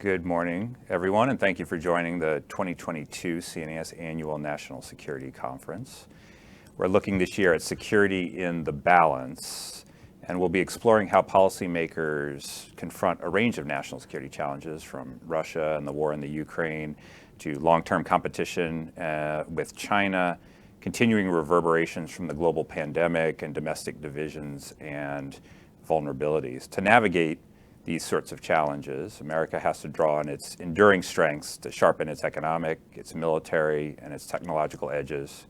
Good morning, everyone, and thank you for joining the 2022 CNAS Annual National Security Conference. We're looking this year at security in the balance, and we'll be exploring how policymakers confront a range of national security challenges, from Russia and the war in the Ukraine to long-term competition with China, continuing reverberations from the global pandemic and domestic divisions and vulnerabilities. To navigate these sorts of challenges, America has to draw on its enduring strengths to sharpen its economic, its military, and its technological edges.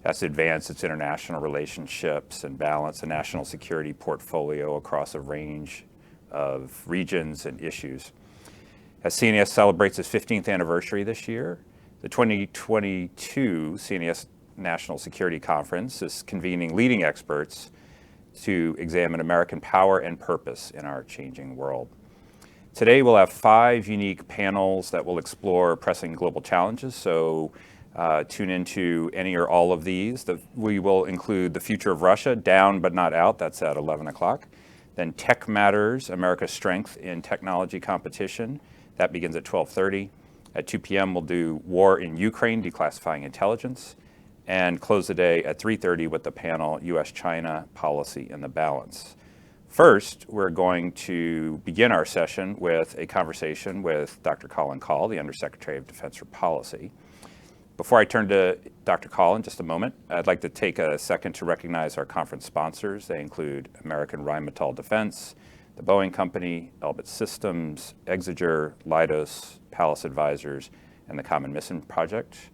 It has to advance its international relationships and balance a national security portfolio across a range of regions and issues. As CNAS celebrates its 15th anniversary this year, the 2022 CNAS National Security Conference is convening leading experts to examine American power and purpose in our changing world. Today we'll have 5 unique panels that will explore pressing global challenges, so tune into any or all of these. We will include the future of Russia, down but not out, that's at 11 o'clock. Then Tech Matters, America's Strength in Technology Competition, that begins at 12:30. At 2 p.m. we'll do War in Ukraine, Declassifying Intelligence, and close the day at 3:30 with the panel U.S.-China Policy in the Balance. First, we're going to begin our session with a conversation with Dr. Colin Kahl, the Undersecretary of Defense for Policy. Before I turn to Dr. Kahl in just a moment, I'd like to take a second to recognize our conference sponsors. They include American Rheinmetall Defense, the Boeing Company, Elbit Systems, Exeger, Leidos, Palace Advisors, and the Common Mission Project.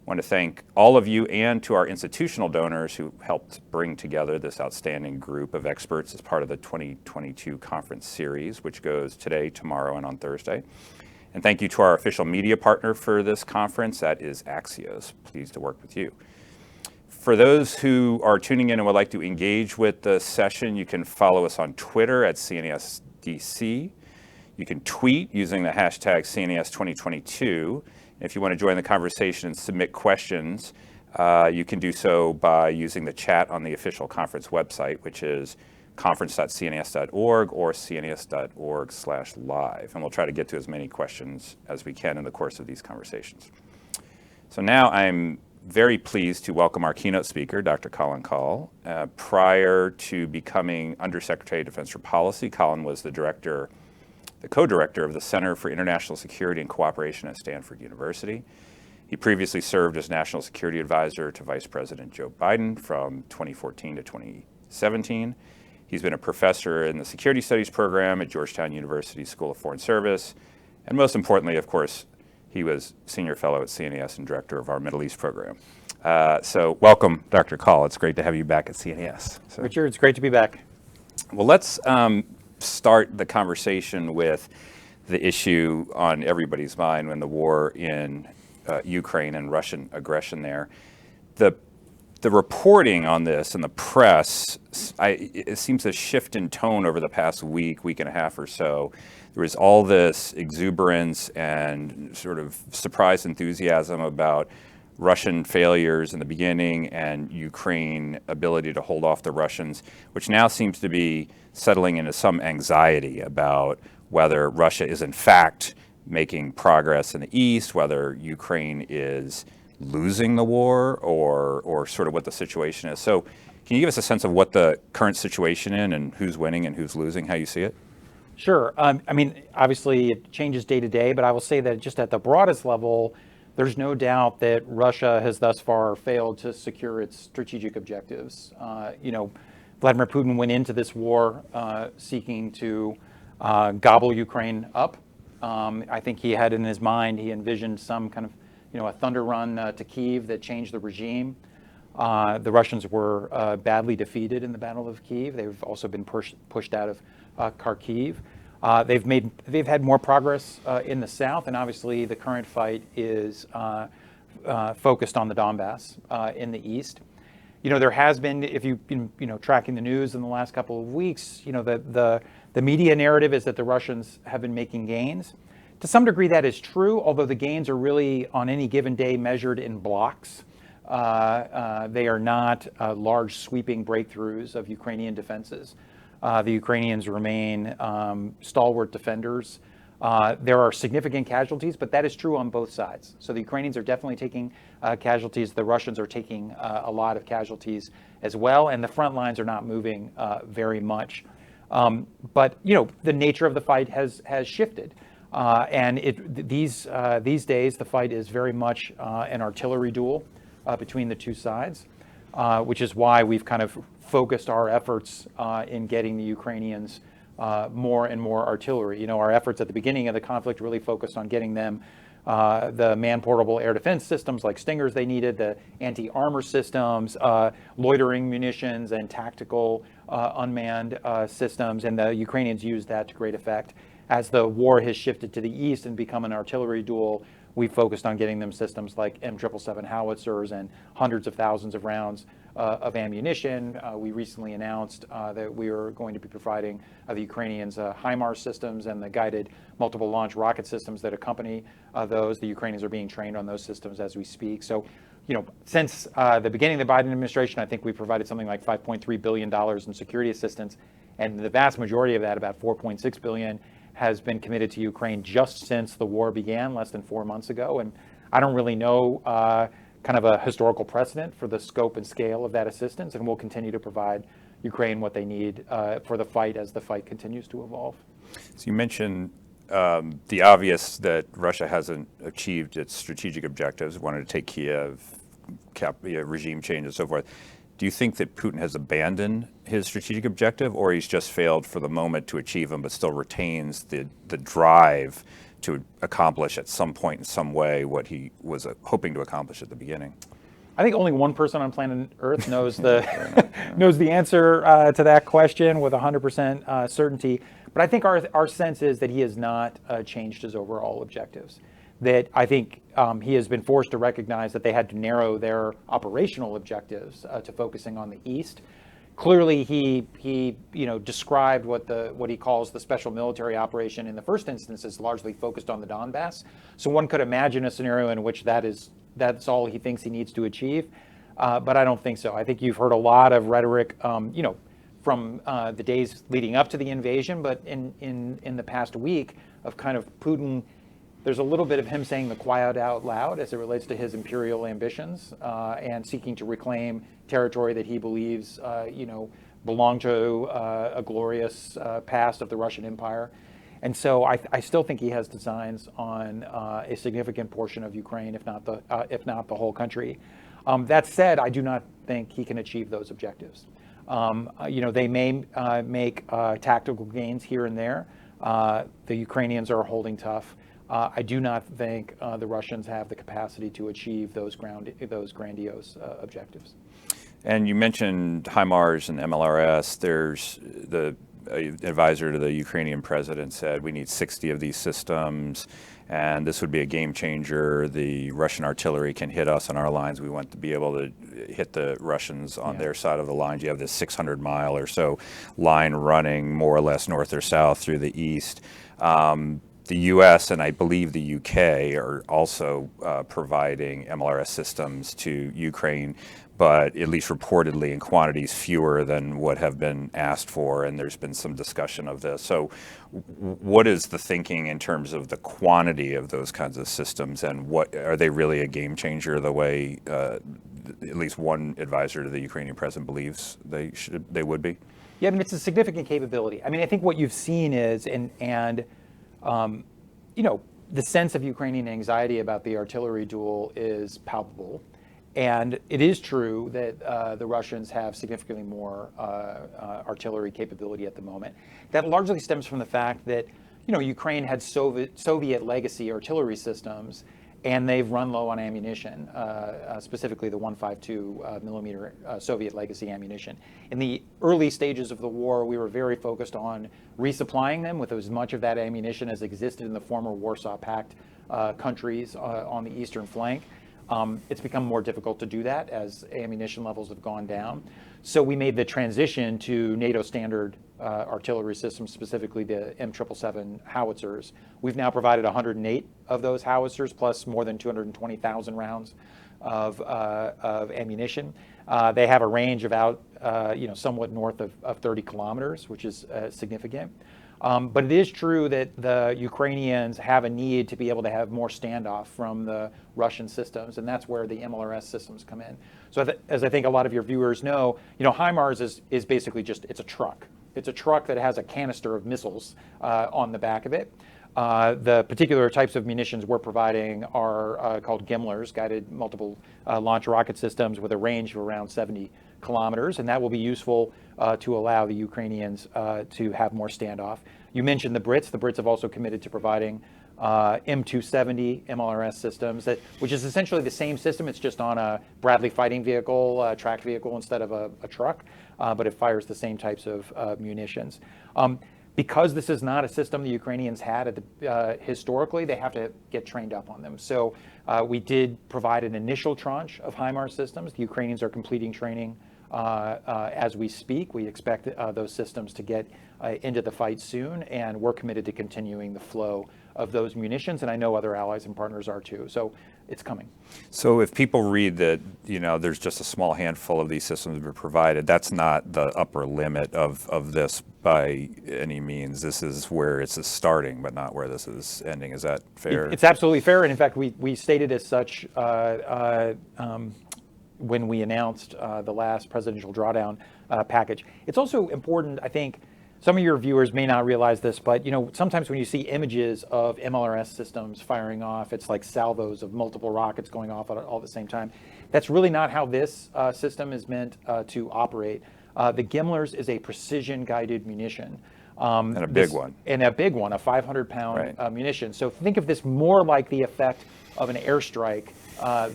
I want to thank all of you and to our institutional donors who helped bring together this outstanding group of experts as part of the 2022 conference series, which goes today, tomorrow, and on Thursday. And thank you to our official media partner for this conference, that is Axios. Pleased to work with you. For those who are tuning in and would like to engage with the session, you can follow us on Twitter at CNASDC. You can tweet using the hashtag CNAS2022. If you want to join the conversation and submit questions, you can do so by using the chat on the official conference website, which is conference.cnas.org or cnas.org/live. And we'll try to get to as many questions as we can in the course of these conversations. So now I'm very pleased to welcome our keynote speaker, Dr. Colin Kahl. Prior to becoming Undersecretary of Defense for Policy, Colin was the co-director of the Center for International Security and Cooperation at Stanford University. He previously served as National Security Advisor to Vice President Joe Biden from 2014 to 2017. He's been a professor in the Security Studies program at Georgetown University School of Foreign Service. And most importantly, of course, he was Senior Fellow at CNAS and Director of our Middle East program. So welcome, Dr. Kahl. It's great to have you back at CNAS. So, Richard, it's great to be back. Well, let's start the conversation with the issue on everybody's mind when the war in Ukraine and Russian aggression there. The reporting on this in the press, it seems to shift in tone over the past week and a half or so. There was all this exuberance and sort of surprise enthusiasm about Russian failures in the beginning and Ukraine ability to hold off the Russians, which now seems to be settling into some anxiety about whether Russia is in fact making progress in the east, whether Ukraine is losing the war, or sort of what the situation is. So can you give us a sense of what the current situation is and who's winning and who's losing, how you see it? Sure. I mean, obviously it changes day to day, but I will say that just at the broadest level, there's no doubt that Russia has thus far failed to secure its strategic objectives. Vladimir Putin went into this war seeking to gobble Ukraine up. I think he had in his mind, he envisioned some kind of, a thunder run to Kyiv that changed the regime. The Russians were badly defeated in the Battle of Kyiv. They've also been pushed out of Kharkiv. They've had more progress in the south, and obviously the current fight is focused on the Donbass in the east. There has been, if you've been tracking the news in the last couple of weeks, the media narrative is that the Russians have been making gains. To some degree that is true, although the gains are really on any given day measured in blocks. They are not large sweeping breakthroughs of Ukrainian defenses. The Ukrainians remain stalwart defenders There are significant casualties, but that is true on both sides. So the Ukrainians are definitely taking casualties. The Russians are taking a lot of casualties as well, and the front lines are not moving very much. But the nature of the fight has shifted, and these days the fight is very much an artillery duel between the two sides, which is why we've kind of focused our efforts in getting the Ukrainians more and more artillery. Our efforts at the beginning of the conflict really focused on getting them the man-portable air defense systems like Stingers they needed, the anti-armor systems, loitering munitions, and tactical unmanned systems, and the Ukrainians used that to great effect. As the war has shifted to the east and become an artillery duel, we focused on getting them systems like M777 howitzers and hundreds of thousands of rounds of ammunition. We recently announced that we are going to be providing the Ukrainians Highmars systems and the guided multiple launch rocket systems that accompany those. The Ukrainians are being trained on those systems as we speak. So, since the beginning of the Biden administration, I think we provided something like $5.3 billion in security assistance, and the vast majority of that, about $4.6 billion, has been committed to Ukraine just since the war began less than 4 months ago. And I don't really know kind of a historical precedent for the scope and scale of that assistance, and we'll continue to provide Ukraine what they need for the fight as the fight continues to evolve. So you mentioned the obvious that Russia hasn't achieved its strategic objectives, wanted to take Kiev, regime change and so forth. Do you think that Putin has abandoned his strategic objective, or he's just failed for the moment to achieve them, but still retains the drive to accomplish at some point in some way what he was hoping to accomplish at the beginning? I think only one person on planet Earth knows knows the answer to that question with 100% certainty. But I think our sense is that he has not changed his overall objectives. That I think he has been forced to recognize that they had to narrow their operational objectives to focusing on the east. Clearly, he described what he calls the special military operation in the first instance as largely focused on the Donbass. So one could imagine a scenario in which that's all he thinks he needs to achieve. But I don't think so. I think you've heard a lot of rhetoric, from the days leading up to the invasion, but in the past week of kind of Putin. There's a little bit of him saying the quiet out loud as it relates to his imperial ambitions and seeking to reclaim territory that he believes, belonged to a glorious past of the Russian Empire. And so I still think he has designs on a significant portion of Ukraine, if not the whole country. That said, I do not think he can achieve those objectives. They may make tactical gains here and there. The Ukrainians are holding tough. I do not think the Russians have the capacity to achieve those grandiose objectives. And you mentioned Highmars and MLRS. There's the advisor to the Ukrainian president said we need 60 of these systems, and this would be a game changer. The Russian artillery can hit us on our lines. We want to be able to hit the Russians on their side of the lines. You have this 600-mile or so line running more or less north or south through the east. The U.S. and I believe the U.K. are also providing MLRS systems to Ukraine, but at least reportedly in quantities fewer than what have been asked for, and there's been some discussion of this. So what is the thinking in terms of the quantity of those kinds of systems, and what are they really a game changer the way at least one advisor to the Ukrainian president believes they would be? Yeah, I mean, it's a significant capability. I mean, I think what you've seen is, the sense of Ukrainian anxiety about the artillery duel is palpable. And it is true that the Russians have significantly more artillery capability at the moment. That largely stems from the fact that, Ukraine had Soviet legacy artillery systems, and they've run low on ammunition, specifically the 152 millimeter Soviet legacy ammunition. In the early stages of the war, we were very focused on resupplying them with as much of that ammunition as existed in the former Warsaw Pact countries on the eastern flank. It's become more difficult to do that as ammunition levels have gone down. So we made the transition to NATO standard artillery systems, specifically the M777 howitzers. We've now provided 108 of those howitzers, plus more than 220,000 rounds of ammunition. They have a range of somewhat north of 30 kilometers, which is significant. But it is true that the Ukrainians have a need to be able to have more standoff from the Russian systems, and that's where the MLRS systems come in. So as I think a lot of your viewers know, Highmars is basically it's a truck. It's a truck that has a canister of missiles on the back of it. The particular types of munitions we're providing are called GMLRS, guided multiple launch rocket systems, with a range of around 70 kilometers, and that will be useful to allow the Ukrainians to have more standoff. You mentioned the Brits. The Brits have also committed to providing M270 MLRS systems, which is essentially the same system. It's just on a Bradley fighting vehicle, tracked vehicle, instead of a truck, but it fires the same types of munitions. Because this is not a system the Ukrainians had historically, they have to get trained up on them. So we did provide an initial tranche of Highmars systems. The Ukrainians are completing training as we speak. We expect those systems to get into the fight soon, and we're committed to continuing the flow of those munitions, and I know other allies and partners are too. So it's coming. So if people read that, there's just a small handful of these systems that are provided, that's not the upper limit of this by any means. This is where it's starting, but not where this is ending. Is that fair? It's absolutely fair, and in fact, we stated as such when we announced the last presidential drawdown package. It's also important, I think, some of your viewers may not realize this, but sometimes when you see images of MLRS systems firing off, it's like salvos of multiple rockets going off all at the same time. That's really not how this system is meant to operate. The GMLRS is a precision-guided munition. And a big one. And a big one, a 500-pound munition. So think of this more like the effect of an airstrike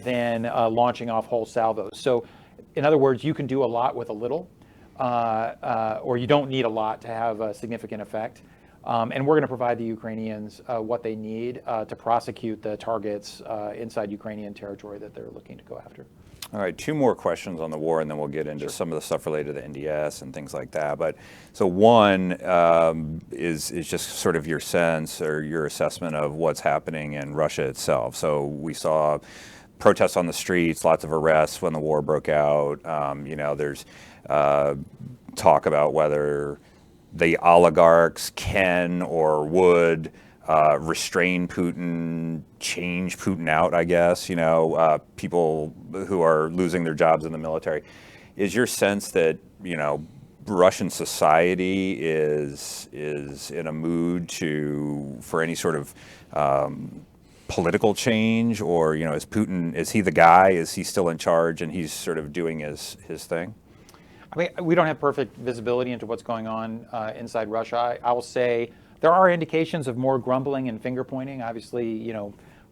than launching off whole salvos. So in other words, you can do a lot with a little. Or you don't need a lot to have a significant effect. And we're going to provide the Ukrainians what they need to prosecute the targets inside Ukrainian territory that they're looking to go after. All right, 2 more questions on the war, and then we'll get into some of the stuff related to NDS and things like that. But so one is just sort of your sense or your assessment of what's happening in Russia itself. So we saw protests on the streets, lots of arrests when the war broke out. There's talk about whether the oligarchs can or would restrain Putin, change Putin out, I guess, people who are losing their jobs in the military. Is your sense that, Russian society is in a mood for any sort of political change, or, is Putin, is he the guy? Is he still in charge and he's sort of doing his thing? I mean, we don't have perfect visibility into what's going on inside Russia. I will say there are indications of more grumbling and finger pointing. Obviously,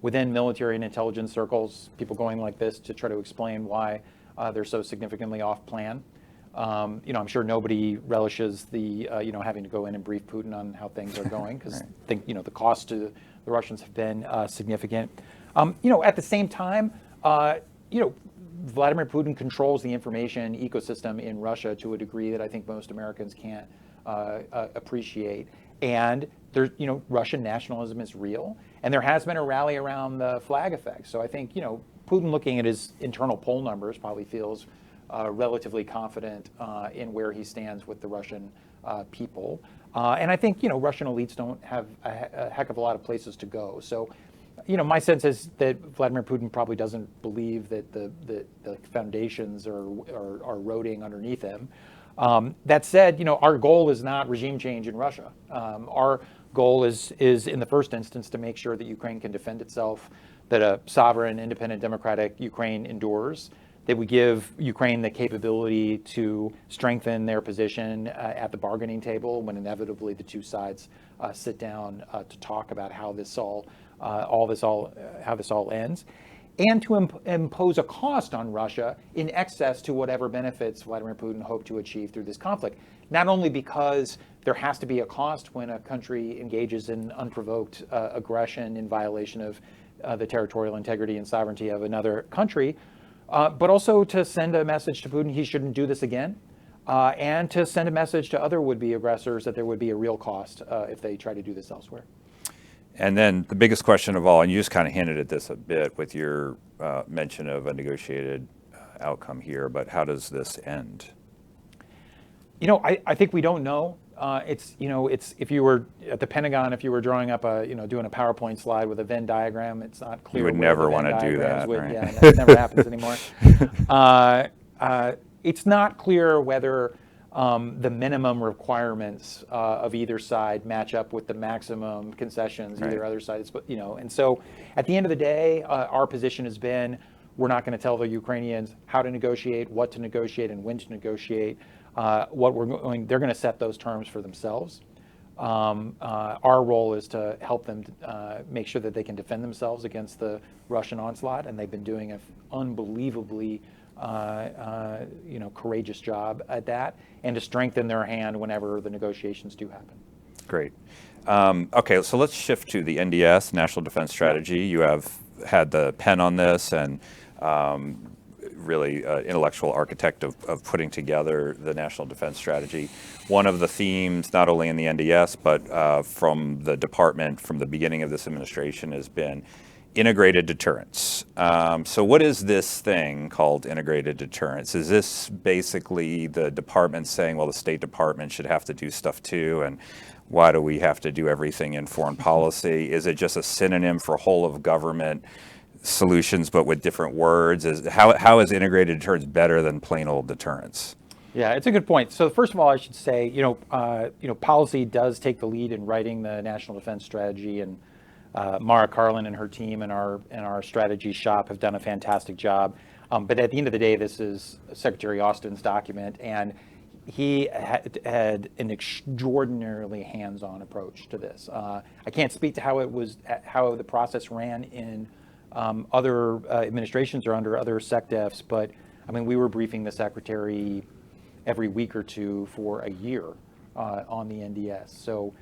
within military and intelligence circles, people going like this to try to explain why they're so significantly off plan. I'm sure nobody relishes the, having to go in and brief Putin on how things are going, because I think, the cost to the Russians have been significant. At the same time, Vladimir Putin controls the information ecosystem in Russia to a degree that I think most Americans can't appreciate. And there's, Russian nationalism is real, and there has been a rally around the flag effect. So I think, Putin, looking at his internal poll numbers, probably feels relatively confident in where he stands with the Russian people. And I think, Russian elites don't have a heck of a lot of places to go. So, my sense is that Vladimir Putin probably doesn't believe that the foundations are eroding underneath him. That said, our goal is not regime change in Russia. Our goal is in the first instance to make sure that Ukraine can defend itself, that a sovereign, independent, democratic Ukraine endures, that we give Ukraine the capability to strengthen their position at the bargaining table when inevitably the two sides sit down to talk about how this all ends, and to impose a cost on Russia in excess to whatever benefits Vladimir Putin hoped to achieve through this conflict. Not only because there has to be a cost when a country engages in unprovoked aggression in violation of the territorial integrity and sovereignty of another country, but also to send a message to Putin he shouldn't do this again, and to send a message to other would-be aggressors that there would be a real cost if they try to do this elsewhere. And then the biggest question of all, and you just kind of hinted at this a bit with your mention of a negotiated outcome here, but how does this end? I think we don't know It's if you were at the Pentagon, if you were drawing up doing a PowerPoint slide with a Venn diagram, it's not clear. You would where never the Venn want to do diagrams that, would, right? Yeah, that never happens anymore. It's not clear whether the minimum requirements of either side match up with the maximum concessions either other side. And so at the end of the day, our position has been we're not going to tell the Ukrainians how to negotiate, what to negotiate, and when to negotiate. They're going to set those terms for themselves. Our role is to help them make sure that they can defend themselves against the Russian onslaught, and they've been doing an unbelievably courageous job at that, and to strengthen their hand whenever the negotiations do happen. Great. Okay, so let's shift to the NDS, National Defense Strategy. You have had the pen on this and really intellectual architect of putting together the National Defense Strategy. One of the themes, not only in the NDS, but from the department from the beginning of this administration has been integrated deterrence. So what is this thing called integrated deterrence? Is this basically the department saying, well, the State Department should have to do stuff too, and why do we have to do everything in foreign policy? Is it just a synonym for whole of government solutions but with different words? How is integrated deterrence better than plain old deterrence? Yeah, it's a good point. So first of all, I should say, policy does take the lead in writing the National Defense Strategy, and Mara Carlin and her team and our strategy shop have done a fantastic job. But at the end of the day, this is Secretary Austin's document, and he had an extraordinarily hands-on approach to this. I can't speak to how the process ran in other administrations or under other SecDefs, but I mean, we were briefing the secretary every week or two for a year on the NDS. So,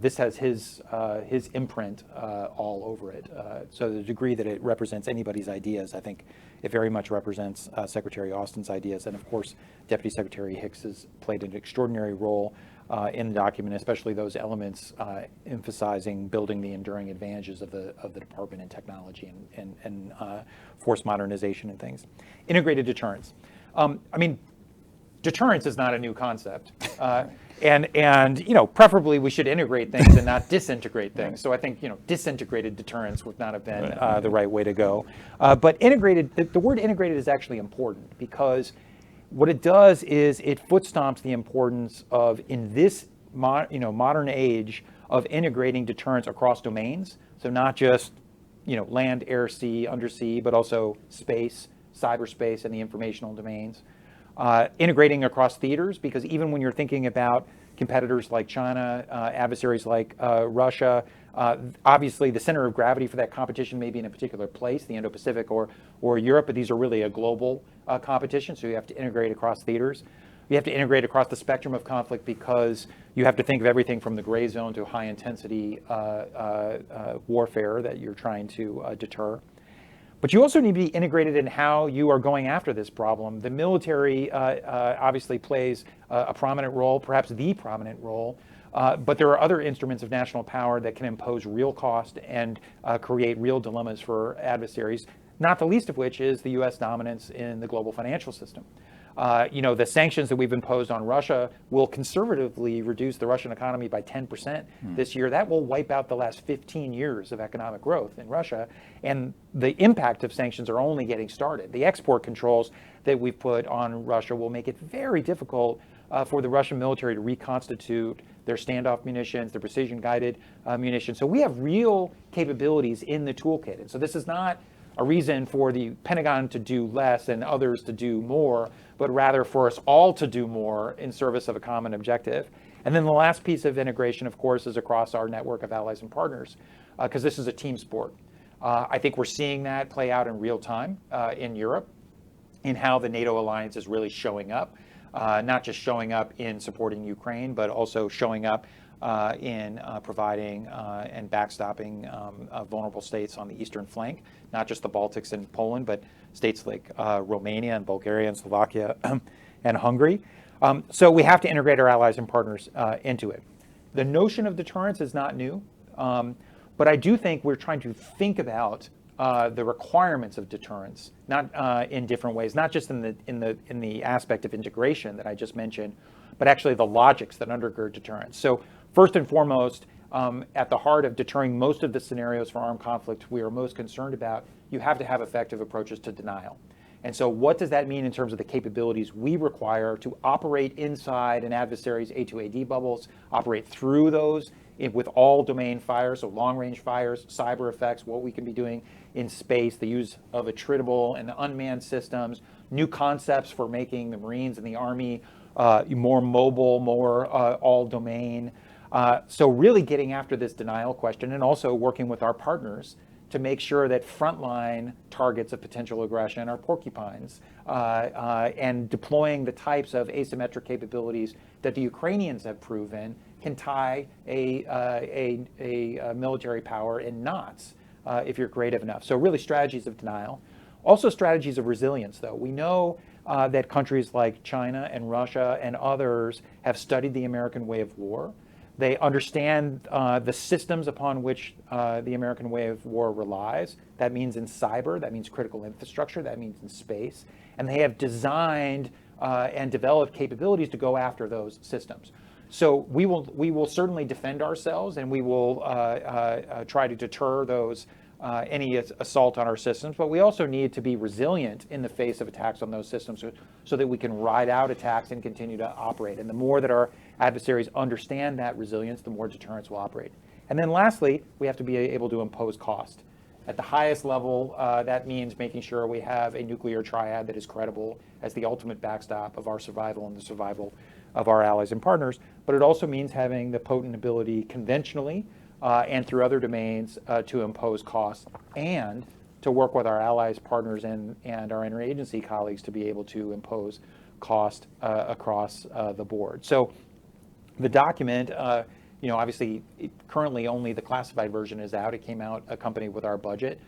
this has his imprint all over it. So the degree that it represents anybody's ideas, I think it very much represents Secretary Austin's ideas. And of course, Deputy Secretary Hicks has played an extraordinary role in the document, especially those elements emphasizing building the enduring advantages of the department in technology and force modernization and things. Integrated deterrence. Deterrence is not a new concept. And preferably we should integrate things and not disintegrate things. So I think, disintegrated deterrence would not have been the right way to go. But integrated, the word integrated is actually important because what it does is it foot stomps the importance of, in this modern age, of integrating deterrence across domains. So not just land, air, sea, undersea, but also space, cyberspace, and the informational domains. Integrating across theaters, because even when you're thinking about competitors like China, adversaries like Russia, obviously the center of gravity for that competition may be in a particular place, the Indo-Pacific or Europe, but these are really a global competition, so you have to integrate across theaters. You have to integrate across the spectrum of conflict because you have to think of everything from the gray zone to high intensity warfare that you're trying to deter. But you also need to be integrated in how you are going after this problem. The military obviously plays a prominent role, perhaps the prominent role, but there are other instruments of national power that can impose real cost and create real dilemmas for adversaries, not the least of which is the U.S. dominance in the global financial system. The sanctions that we've imposed on Russia will conservatively reduce the Russian economy by 10% this year. That will wipe out the last 15 years of economic growth in Russia. And the impact of sanctions are only getting started. The export controls that we've put on Russia will make it very difficult for the Russian military to reconstitute their standoff munitions, their precision-guided munitions. So we have real capabilities in the toolkit. And so this is not a reason for the Pentagon to do less and others to do more, but rather for us all to do more in service of a common objective. And then the last piece of integration, of course, is across our network of allies and partners, because this is a team sport. I think we're seeing that play out in real time in Europe, in how the NATO alliance is really showing up, not just showing up in supporting Ukraine, but also showing up in providing and backstopping vulnerable states on the eastern flank, not just the Baltics and Poland, but states like Romania and Bulgaria and Slovakia and Hungary. So we have to integrate our allies and partners into it. The notion of deterrence is not new, but I do think we're trying to think about the requirements of deterrence, not in different ways, not just in the aspect of integration that I just mentioned, but actually the logics that undergird deterrence. So first and foremost, at the heart of deterring most of the scenarios for armed conflict we are most concerned about, you have to have effective approaches to denial. And so what does that mean in terms of the capabilities we require to operate inside an adversary's A2AD bubbles, operate through those with all domain fires, so long-range fires, cyber effects, what we can be doing in space, the use of attritable and unmanned systems, new concepts for making the Marines and the Army more mobile, more all-domain. So really getting after this denial question and also working with our partners to make sure that frontline targets of potential aggression are porcupines, and deploying the types of asymmetric capabilities that the Ukrainians have proven can tie a military power in knots if you're creative enough. So really strategies of denial. Also strategies of resilience, though. We know that countries like China and Russia and others have studied the American way of war. They understand the systems upon which the American way of war relies. That means in cyber, that means critical infrastructure, that means in space. And they have designed and developed capabilities to go after those systems. So we will certainly defend ourselves, and we will try to deter those any assault on our systems, but we also need to be resilient in the face of attacks on those systems so that we can ride out attacks and continue to operate. And the more that our adversaries understand that resilience, the more deterrence will operate. And then lastly, we have to be able to impose cost. At the highest level, that means making sure we have a nuclear triad that is credible as the ultimate backstop of our survival and the survival of our allies and partners. But it also means having the potent ability conventionally and through other domains to impose costs and to work with our allies, partners, and our interagency colleagues to be able to impose cost across the board. So the document, obviously currently only the classified version is out. It came out accompanied with our budget.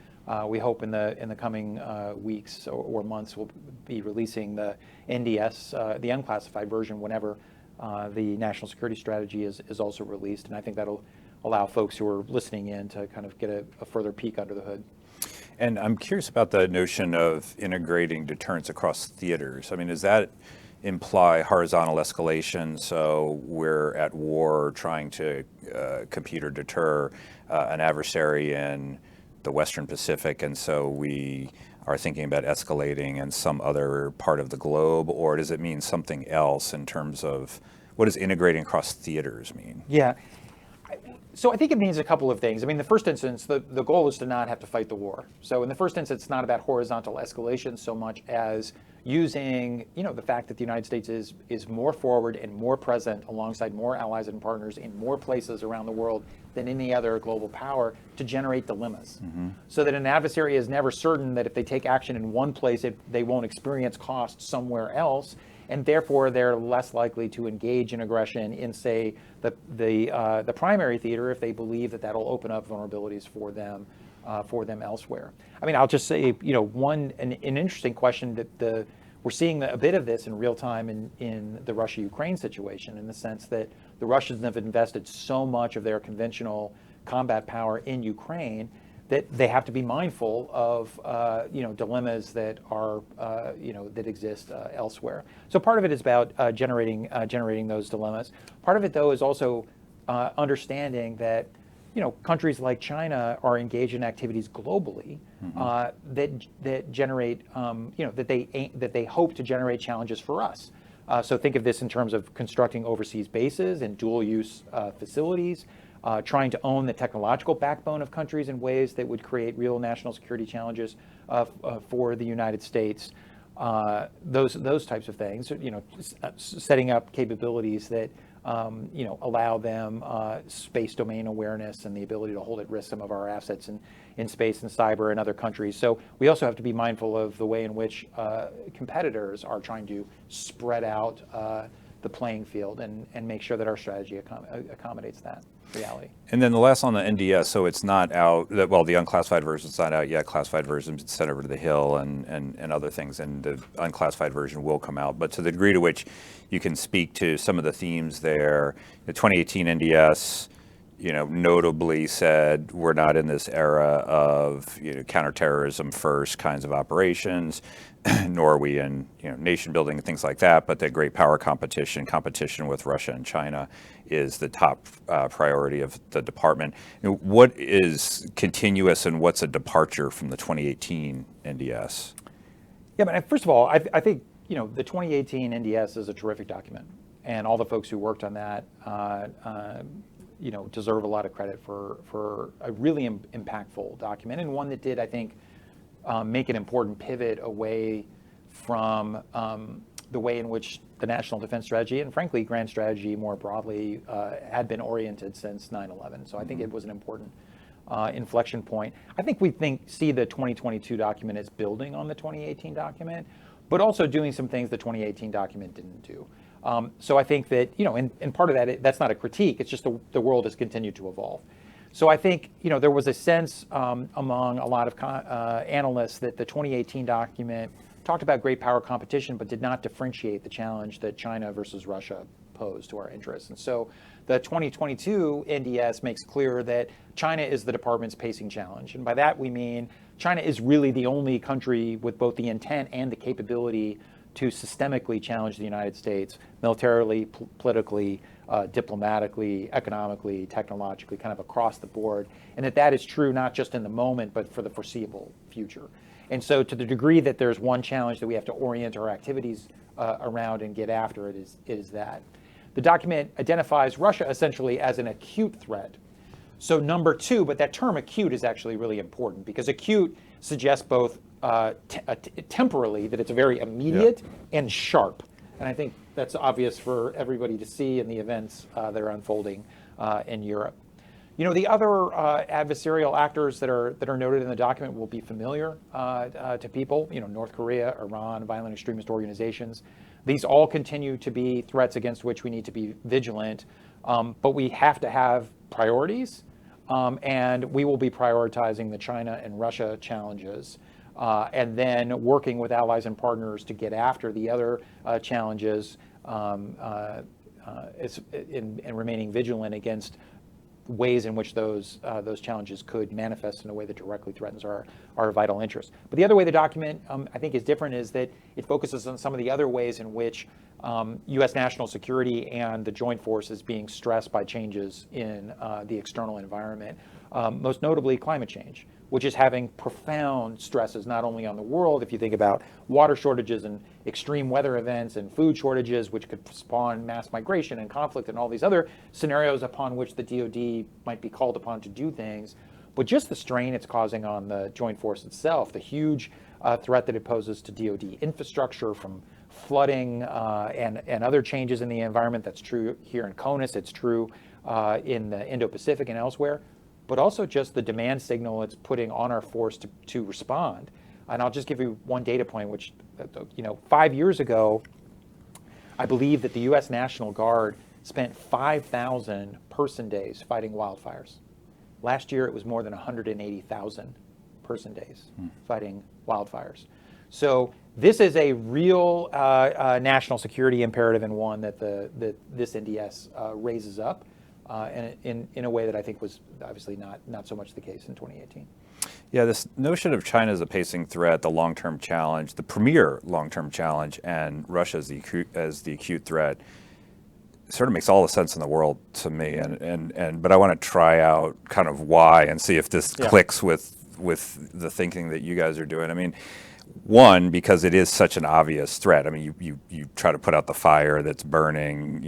We hope in the coming weeks or months we'll be releasing the NDS, the unclassified version, whenever the national security strategy is also released. And I think that'll allow folks who are listening in to kind of get a further peek under the hood. And I'm curious about the notion of integrating deterrence across theaters. I mean, does that imply horizontal escalation? So we're at war trying to compete or deter an adversary in the Western Pacific, and so we are thinking about escalating in some other part of the globe, or does it mean something else in terms of what does integrating across theaters mean? Yeah. So I think it means a couple of things. I mean, the first instance, the goal is to not have to fight the war. So in the first instance, it's not about horizontal escalation so much as using, the fact that the United States is more forward and more present alongside more allies and partners in more places around the world than any other global power to generate dilemmas. Mm-hmm. So that an adversary is never certain that if they take action in one place, they won't experience cost somewhere else. And therefore, they're less likely to engage in aggression in, say, the primary theater if they believe that that'll open up vulnerabilities for them elsewhere. I mean, I'll just say, an interesting question that we're seeing a bit of this in real time in the Russia-Ukraine situation, in the sense that the Russians have invested so much of their conventional combat power in Ukraine that they have to be mindful of dilemmas that are that exist elsewhere. So part of it is about generating those dilemmas. Part of it, though, is also understanding that countries like China are engaged in activities globally that generate that they hope to generate challenges for us. So think of this in terms of constructing overseas bases and dual-use facilities. Trying to own the technological backbone of countries in ways that would create real national security challenges for the United States. Those types of things. Setting up capabilities that allow them space domain awareness and the ability to hold at risk some of our assets in space and cyber in other countries. So we also have to be mindful of the way in which competitors are trying to spread out the playing field and make sure that our strategy accommodates that reality. And then the last on the NDS, so it's not out, well, the unclassified version is not out yet, classified version is sent over to the Hill and other things, and the unclassified version will come out. But to the degree to which you can speak to some of the themes there, the 2018 NDS notably said we're not in this era of counterterrorism first kinds of operations, nor are we in nation building and things like that. But that great power competition with Russia and China is the top priority of the department. What is continuous and what's a departure from the 2018 NDS? Yeah, but first of all, I think the 2018 NDS is a terrific document, and all the folks who worked on that deserve a lot of credit for a really impactful document, and one that did, I think, make an important pivot away from the way in which the national defense strategy and frankly grand strategy more broadly had been oriented since 9/11. So I think it was an important inflection point. I think we see the 2022 document as building on the 2018 document, but also doing some things the 2018 document didn't do. So I think that, and part of that, that's not a critique, it's just the world has continued to evolve. So I think, there was a sense among a lot of analysts that the 2018 document talked about great power competition, but did not differentiate the challenge that China versus Russia posed to our interests. And so the 2022 NDS makes clear that China is the department's pacing challenge. And by that we mean China is really the only country with both the intent and the capability to systemically challenge the United States militarily, politically, diplomatically, economically, technologically, kind of across the board. And that is true not just in the moment, but for the foreseeable future. And so to the degree that there's one challenge that we have to orient our activities around and get after, it is that. The document identifies Russia essentially as an acute threat. So number two, but that term acute is actually really important because acute suggests both temporally that it's very immediate and sharp. And I think that's obvious for everybody to see in the events that are unfolding in Europe. The other adversarial actors that are noted in the document will be familiar to people. North Korea, Iran, violent extremist organizations. These all continue to be threats against which we need to be vigilant, but we have to have priorities, and we will be prioritizing the China and Russia challenges, and then working with allies and partners to get after the other challenges, and remaining vigilant against ways in which those challenges could manifest in a way that directly threatens our vital interests. But the other way the document, I think, is different is that it focuses on some of the other ways in which U.S. national security and the joint force is being stressed by changes in the external environment, most notably climate change, which is having profound stresses not only on the world, if you think about water shortages and extreme weather events and food shortages, which could spawn mass migration and conflict and all these other scenarios upon which the DoD might be called upon to do things, but just the strain it's causing on the joint force itself, the huge threat that it poses to DoD infrastructure from flooding and other changes in the environment. That's true here in CONUS, it's true in the Indo-Pacific and elsewhere, but also just the demand signal it's putting on our force to respond. And I'll just give you one data point, which, 5 years ago, I believe that the U.S. National Guard spent 5,000 person days fighting wildfires. Last year, it was more than 180,000 person days fighting wildfires. So this is a real national security imperative, and one that this NDS raises up in a way that I think was obviously not so much the case in 2018. Yeah, this notion of China as a pacing threat, the long-term challenge, the premier long-term challenge, and Russia as the acute threat, sort of makes all the sense in the world to me. But I want to try out kind of why and see if this clicks with the thinking that you guys are doing. I mean, one, because it is such an obvious threat. I mean, you try to put out the fire that's burning,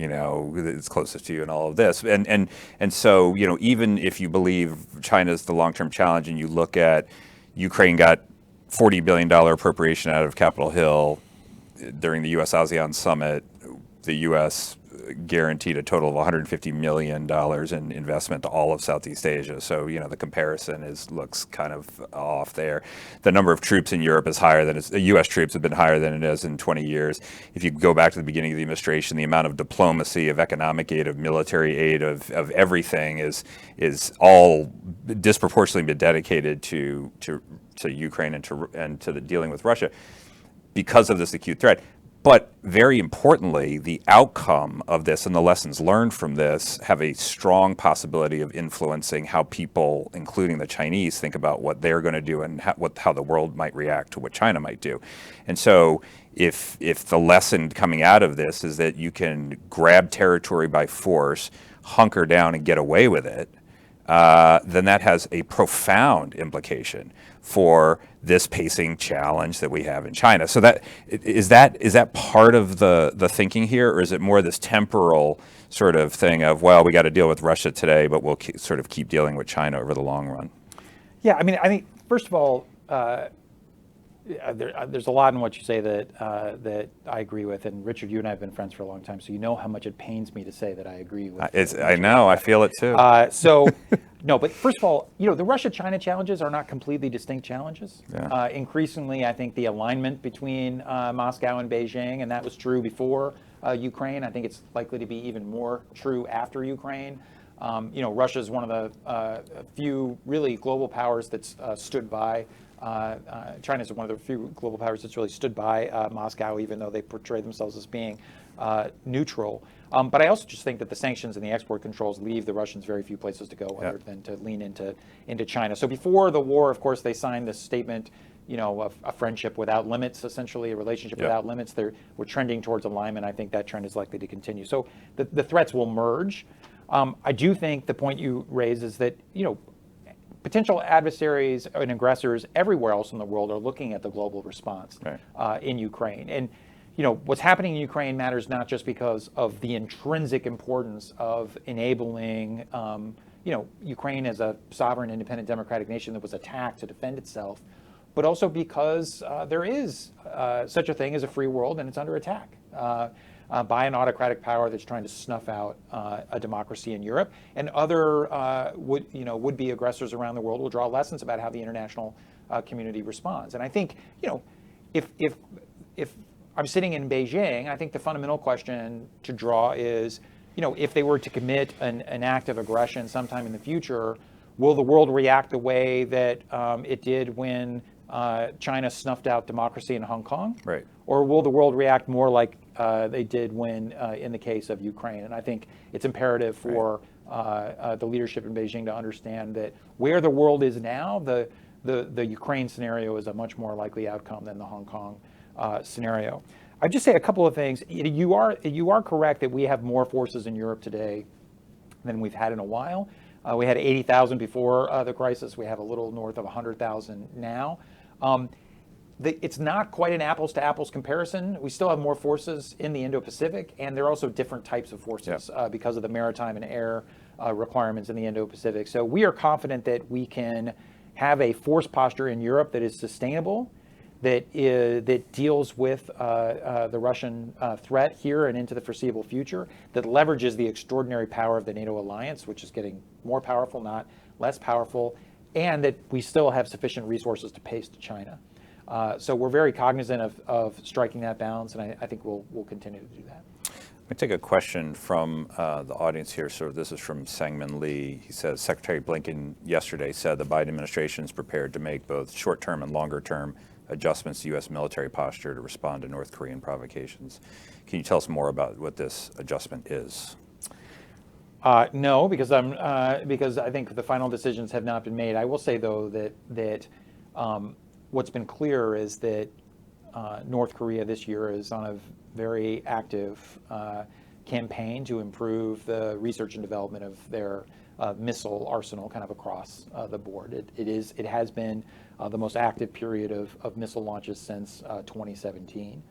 that's closest to you and all of this. And so, even if you believe China's the long-term challenge and you look at Ukraine got $40 billion appropriation out of Capitol Hill during the U.S.-ASEAN summit, the U.S. guaranteed a total of $150 million in investment to all of Southeast Asia. So, the comparison looks kind of off there. The number of troops in Europe is higher than U.S. troops have been higher than it is in 20 years. If you go back to the beginning of the administration, the amount of diplomacy, of economic aid, of military aid, of everything is all disproportionately been dedicated to Ukraine and to the dealing with Russia because of this acute threat. But very importantly, the outcome of this and the lessons learned from this have a strong possibility of influencing how people, including the Chinese, think about what they're going to do and how the world might react to what China might do. And so if the lesson coming out of this is that you can grab territory by force, hunker down and get away with it, then that has a profound implication for this pacing challenge that we have in China. So is that part of the thinking here, or is it more this temporal sort of thing of, well, we got to deal with Russia today, but we'll sort of keep dealing with China over the long run? Yeah, I mean, I think first of all, there's a lot in what you say that I agree with. And Richard, you and I have been friends for a long time, so you know how much it pains me to say that I agree with. I know, I feel it too. No, but first of all, the Russia-China challenges are not completely distinct challenges. Yeah. Increasingly, I think the alignment between Moscow and Beijing, and that was true before Ukraine. I think it's likely to be even more true after Ukraine. Russia is one of the few really global powers that's stood by. China is one of the few global powers that's really stood by Moscow, even though they portray themselves as being neutral. But I also just think that the sanctions and the export controls leave the Russians very few places to go other than to lean into China. So before the war, of course, they signed this statement, of a friendship without limits, essentially a relationship without limits. We're trending towards alignment. I think that trend is likely to continue. So the threats will merge. I do think the point you raise is that, potential adversaries and aggressors everywhere else in the world are looking at the global response in Ukraine. And what's happening in Ukraine matters not just because of the intrinsic importance of enabling, Ukraine as a sovereign, independent, democratic nation that was attacked to defend itself, but also because there is such a thing as a free world and it's under attack by an autocratic power that's trying to snuff out a democracy in Europe. And other would-be aggressors around the world will draw lessons about how the international community responds. And I think, if I'm sitting in Beijing, I think the fundamental question to draw is, if they were to commit an act of aggression sometime in the future, will the world react the way that it did when China snuffed out democracy in Hong Kong? Right. Or will the world react more like they did when, in the case of Ukraine? And I think it's imperative for the leadership in Beijing to understand that where the world is now, the Ukraine scenario is a much more likely outcome than the Hong Kong scenario. I'd just say a couple of things. You are correct that we have more forces in Europe today than we've had in a while. We had 80,000 before the crisis. We have a little north of 100,000 now. It's not quite an apples to apples comparison. We still have more forces in the Indo-Pacific, and they're also different types of forces because of the maritime and air requirements in the Indo-Pacific. So we are confident that we can have a force posture in Europe that is sustainable, that deals with the Russian threat here and into the foreseeable future, that leverages the extraordinary power of the NATO alliance, which is getting more powerful, not less powerful, and that we still have sufficient resources to pace to China. So we're very cognizant of striking that balance, and I think we'll continue to do that. Let me take a question from the audience here. So this is from Sangmin Lee. He says, Secretary Blinken yesterday said the Biden administration is prepared to make both short-term and longer-term adjustments to U.S. military posture to respond to North Korean provocations. Can you tell us more about what this adjustment is? No, because I think the final decisions have not been made. I will say, though, that what's been clear is that North Korea this year is on a very active campaign to improve the research and development of their missile arsenal kind of across the board. It has been the most active period of missile launches since 2017.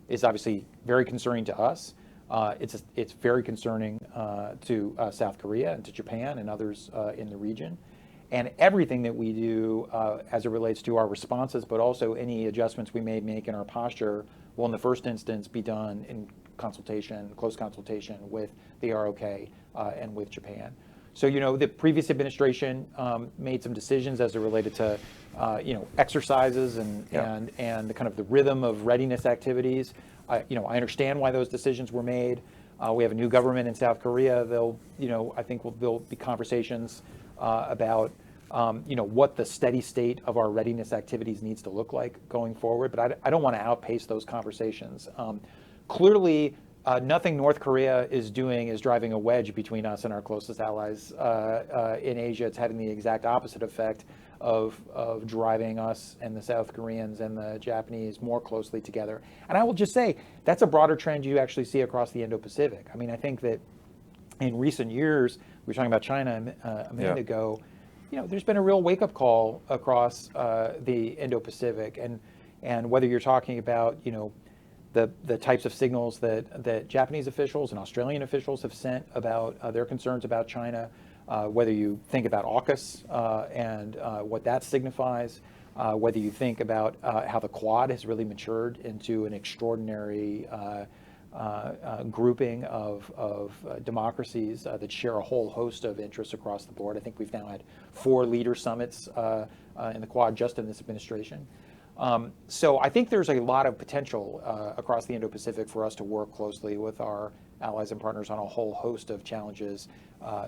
It's obviously very concerning to us. It's very concerning to South Korea and to Japan and others in the region. And everything that we do as it relates to our responses, but also any adjustments we may make in our posture, will in the first instance be done in close consultation with the ROK and with Japan. So, the previous administration made some decisions as it related to, exercises and the kind of the rhythm of readiness activities. I understand why those decisions were made. We have a new government in South Korea. I think there'll be conversations about what the steady state of our readiness activities needs to look like going forward. But I don't want to outpace those conversations. Clearly, nothing North Korea is doing is driving a wedge between us and our closest allies in Asia. It's having the exact opposite effect of driving us and the South Koreans and the Japanese more closely together. And I will just say, that's a broader trend you actually see across the Indo-Pacific. I mean, I think that in recent years, we were talking about China a minute ago, there's been a real wake-up call across the Indo-Pacific. And whether you're talking about, the types of signals that Japanese officials and Australian officials have sent about their concerns about China, whether you think about AUKUS and what that signifies, whether you think about how the Quad has really matured into an extraordinary grouping of democracies that share a whole host of interests across the board. I think we've now had 4 leader summits in the Quad just in this administration. So I think there's a lot of potential across the Indo-Pacific for us to work closely with our allies and partners on a whole host of challenges,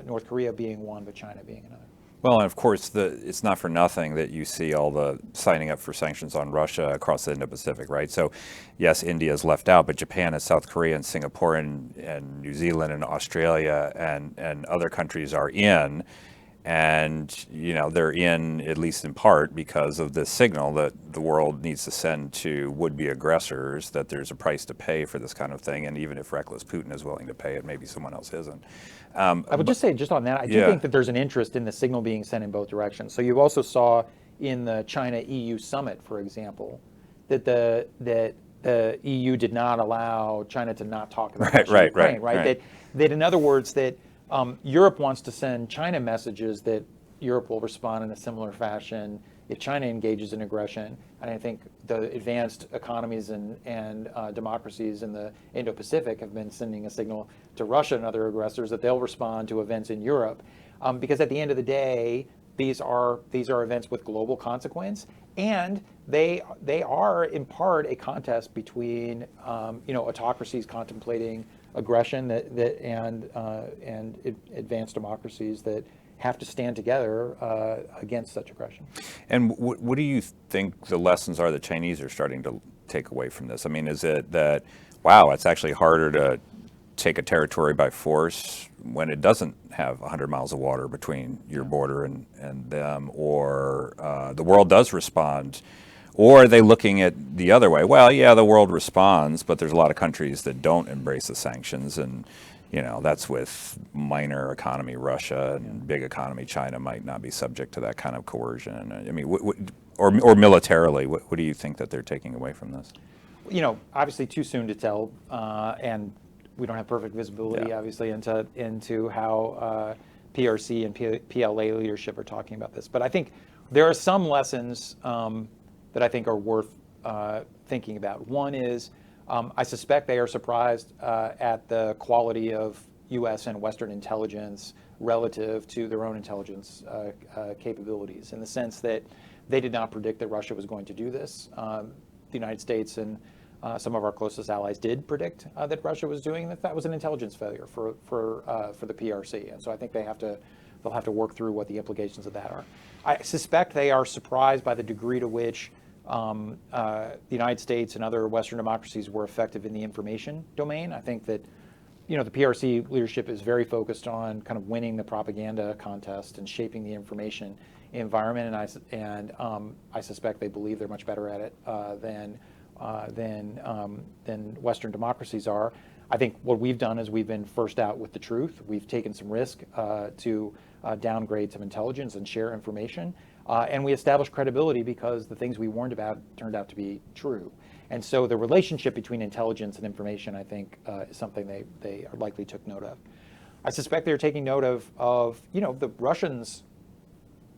North Korea being one, but China being another. Well, and of course, it's not for nothing that you see all the signing up for sanctions on Russia across the Indo-Pacific, right? So, yes, India is left out, but Japan and South Korea and Singapore and New Zealand and Australia and other countries are in. And, they're in, at least in part, because of this signal that the world needs to send to would-be aggressors that there's a price to pay for this kind of thing. And even if reckless Putin is willing to pay it, maybe someone else isn't. I would just say, just on that, I do think that there's an interest in the signal being sent in both directions. So you also saw in the China-EU summit, for example, that the EU did not allow China to not talk about Ukraine, right? That in other words, that Europe wants to send China messages that Europe will respond in a similar fashion if China engages in aggression. And I think the advanced economies and democracies in the Indo-Pacific have been sending a signal to Russia and other aggressors that they'll respond to events in Europe. Because at the end of the day, these are events with global consequence, and they are in part a contest between autocracies contemplating aggression and advanced democracies that have to stand together against such aggression. And what do you think the lessons are the Chinese are starting to take away from this? I mean, is it that, wow, it's actually harder to take a territory by force when it doesn't have 100 miles of water between your border and them, or the world does respond? Or are they looking at the other way? Well, yeah, the world responds, but there's a lot of countries that don't embrace the sanctions, and that's with minor economy Russia and big economy China might not be subject to that kind of coercion. I mean, or militarily, what do you think that they're taking away from this? Obviously too soon to tell, and we don't have perfect visibility, obviously, into how PRC and PLA leadership are talking about this. But I think there are some lessons that I think are worth thinking about. One is, I suspect they are surprised at the quality of U.S. and Western intelligence relative to their own intelligence capabilities, in the sense that they did not predict that Russia was going to do this. The United States and some of our closest allies did predict that Russia was doing that was an intelligence failure for the PRC. And so I think they'll have to work through what the implications of that are. I suspect they are surprised by the degree to which the United States and other Western democracies were effective in the information domain. I think that the PRC leadership is very focused on kind of winning the propaganda contest and shaping the information environment, and I suspect they believe they're much better at it than Western democracies are. I think what we've done is we've been first out with the truth. We've taken some risk to downgrade some intelligence and share information. And we established credibility because the things we warned about turned out to be true. And so the relationship between intelligence and information, I think, is something they likely took note of. I suspect they're taking note of the Russians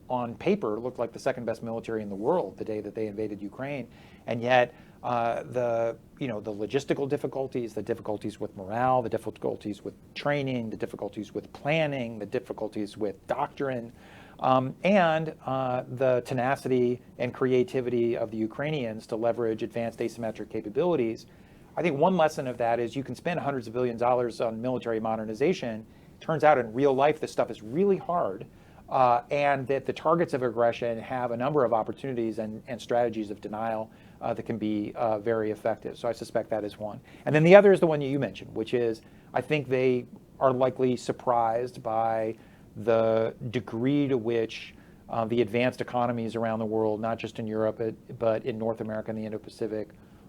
on paper looked like the second best military in the world the day that they invaded Ukraine. And yet the logistical difficulties, the difficulties with morale, the difficulties with training, the difficulties with planning, the difficulties with doctrine, and the tenacity and creativity of the Ukrainians to leverage advanced asymmetric capabilities. I think one lesson of that is you can spend hundreds of billions of dollars on military modernization. Turns out in real life, this stuff is really hard. and that the targets of aggression have a number of opportunities and strategies of denial that can be very effective. So I suspect that is one. And then the other is the one you mentioned, which is I think they are likely surprised by the degree to which the advanced economies around the world, not just in Europe, but in North America and the Indo-Pacific,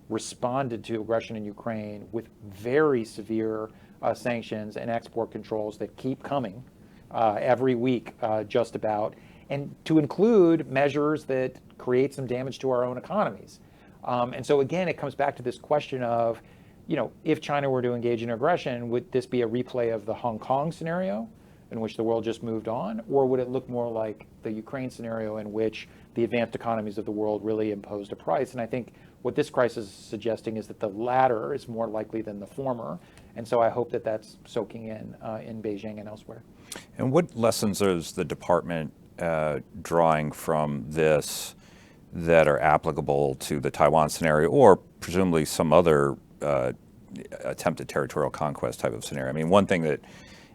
responded to aggression in Ukraine with very severe sanctions and export controls that keep coming every week, just about, and to include measures that create some damage to our own economies. And so again, it comes back to this question of, if China were to engage in aggression, would this be a replay of the Hong Kong scenario in which the world just moved on, or would it look more like the Ukraine scenario in which the advanced economies of the world really imposed a price? And I think what this crisis is suggesting is that the latter is more likely than the former. And so I hope that that's soaking in Beijing and elsewhere. And what lessons is the department drawing from this that are applicable to the Taiwan scenario, or presumably some other attempted territorial conquest type of scenario? I mean, one thing that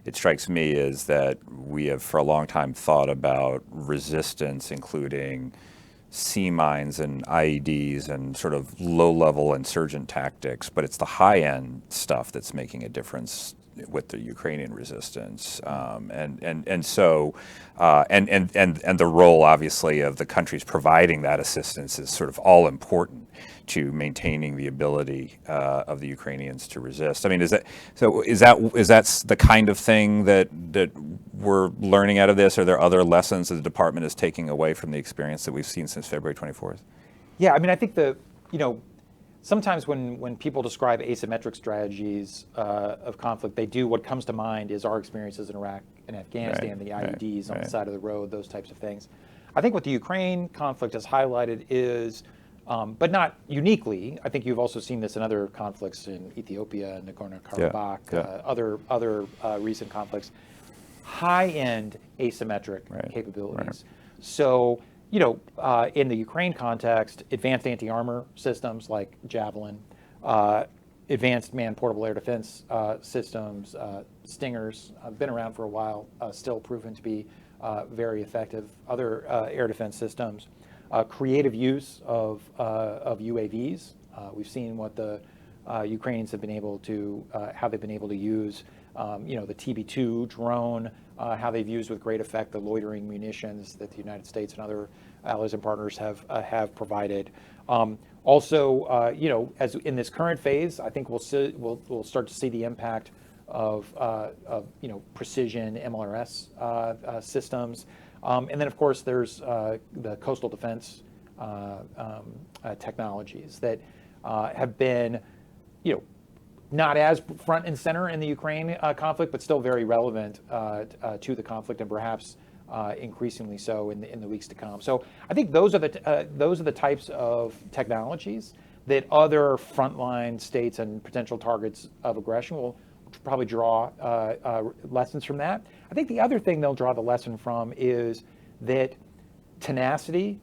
it strikes me is that we have for a long time thought about resistance, including sea mines and IEDs and sort of low-level insurgent tactics, but it's the high-end stuff that's making a difference with the Ukrainian resistance, and the role, obviously, of the countries providing that assistance is sort of all important to maintaining the ability of the Ukrainians to resist. I mean, is that the kind of thing that we're learning out of this? Are there other lessons that the department is taking away from the experience that we've seen since February 24th? Yeah, I mean, I think sometimes when people describe asymmetric strategies of conflict, what comes to mind is our experiences in Iraq and Afghanistan, the IEDs on the side of the road, those types of things. I think what the Ukraine conflict has highlighted is, but not uniquely, I think you've also seen this in other conflicts in Ethiopia, Nagorno-Karabakh, other recent conflicts, high-end asymmetric capabilities. Right. So, in the Ukraine context, advanced anti-armor systems like Javelin, advanced man-portable air defense systems, Stingers, been around for a while, still proven to be very effective. Other air defense systems, creative use of UAVs. We've seen what the Ukrainians have been able to, how they've been able to use, the TB2 drone, how they've used with great effect the loitering munitions that the United States and other allies and partners have provided. Also, as in this current phase, I think we'll start to see the impact of precision MLRS systems, and then of course there's the coastal defense technologies that have been, not as front and center in the Ukraine conflict, but still very relevant to the conflict, and perhaps increasingly so in the weeks to come. So I think those are the types of technologies that other frontline states and potential targets of aggression will probably draw lessons from that. I think the other thing they'll draw the lesson from is that tenacity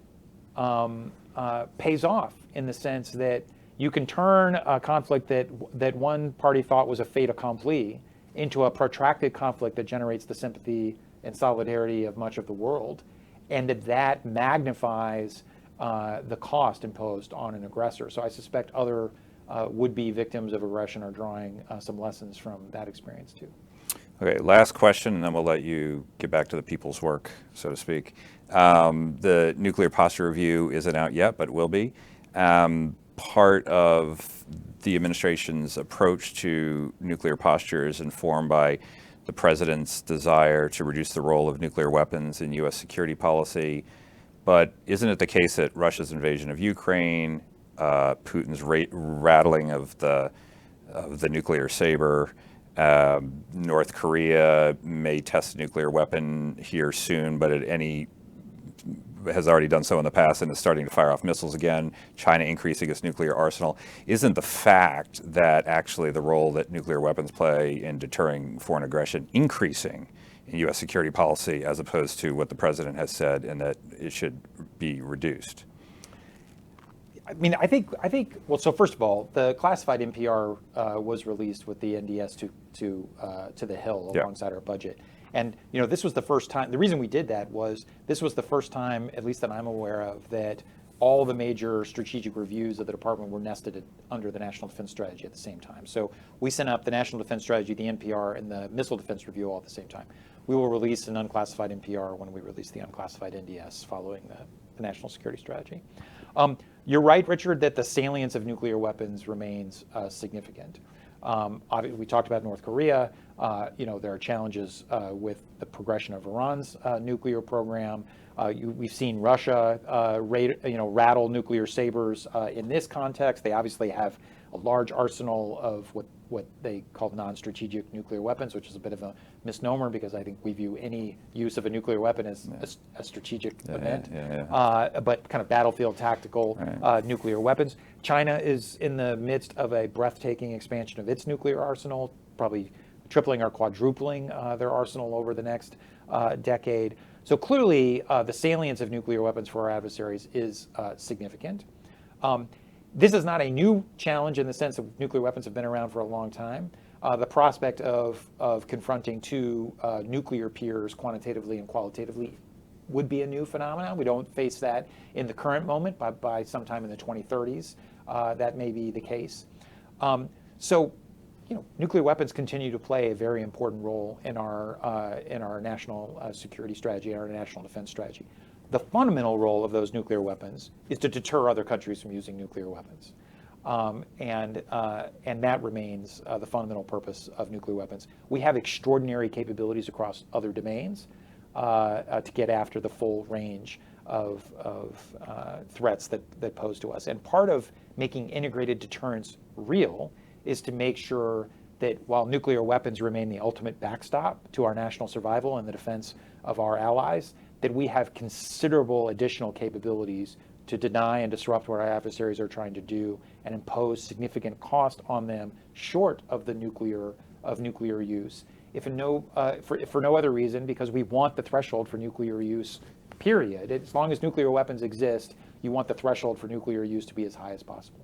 pays off, in the sense that you can turn a conflict that one party thought was a fait accompli into a protracted conflict that generates the sympathy and solidarity of much of the world, and that magnifies the cost imposed on an aggressor. So I suspect other would-be victims of aggression are drawing some lessons from that experience too. Okay, last question, and then we'll let you get back to the people's work, so to speak. The nuclear posture review isn't out yet, but will be. Part of the administration's approach to nuclear posture is informed by the president's desire to reduce the role of nuclear weapons in U.S. security policy. But isn't it the case that Russia's invasion of Ukraine, Putin's rattling of the nuclear saber, North Korea may test a nuclear weapon here soon, but has already done so in the past and is starting to fire off missiles again, China increasing its nuclear arsenal, isn't the fact that actually the role that nuclear weapons play in deterring foreign aggression increasing in U.S. security policy, as opposed to what the president has said, and that it should be reduced? I mean, I think. Well, so first of all, the classified NPR was released with the NDS to the Hill alongside our budget, And this was the first time. The reason we did that was this was the first time, at least that I'm aware of, that all the major strategic reviews of the department were nested under the National Defense Strategy at the same time. So we sent up the National Defense Strategy, the NPR, and the Missile Defense Review all at the same time. We will release an unclassified NPR when we release the unclassified NDS following the National Security Strategy. You're right, Richard, that the salience of nuclear weapons remains significant. We talked about North Korea. There are challenges with the progression of Iran's nuclear program. We've seen Russia rattle nuclear sabers in this context. They obviously have a large arsenal of what they call non-strategic nuclear weapons, which is a bit of a misnomer because I think we view any use of a nuclear weapon as a strategic event. But kind of battlefield tactical nuclear weapons. China is in the midst of a breathtaking expansion of its nuclear arsenal, probably tripling or quadrupling their arsenal over the next decade. So clearly, the salience of nuclear weapons for our adversaries is significant. This is not a new challenge in the sense that nuclear weapons have been around for a long time. The prospect of confronting two nuclear peers quantitatively and qualitatively would be a new phenomenon. We don't face that in the current moment, but by sometime in the 2030s, that may be the case. Nuclear weapons continue to play a very important role in our national security strategy, our national defense strategy. The fundamental role of those nuclear weapons is to deter other countries from using nuclear weapons, and that remains the fundamental purpose of nuclear weapons. We have extraordinary capabilities across other domains to get after the full range of threats that pose to us. And part of making integrated deterrence real is to make sure that while nuclear weapons remain the ultimate backstop to our national survival and the defense of our allies, that we have considerable additional capabilities to deny and disrupt what our adversaries are trying to do and impose significant cost on them short of nuclear use. If for no other reason, because we want the threshold for nuclear use, period. As long as nuclear weapons exist, you want the threshold for nuclear use to be as high as possible.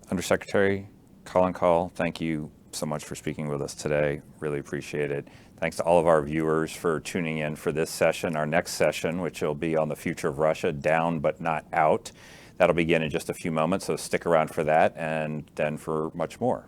Undersecretary Colin Kahl, thank you so much for speaking with us today. Really appreciate it. Thanks to all of our viewers for tuning in for this session. Our next session, which will be on the future of Russia, down but not out. That'll begin in just a few moments, so stick around for that and then for much more.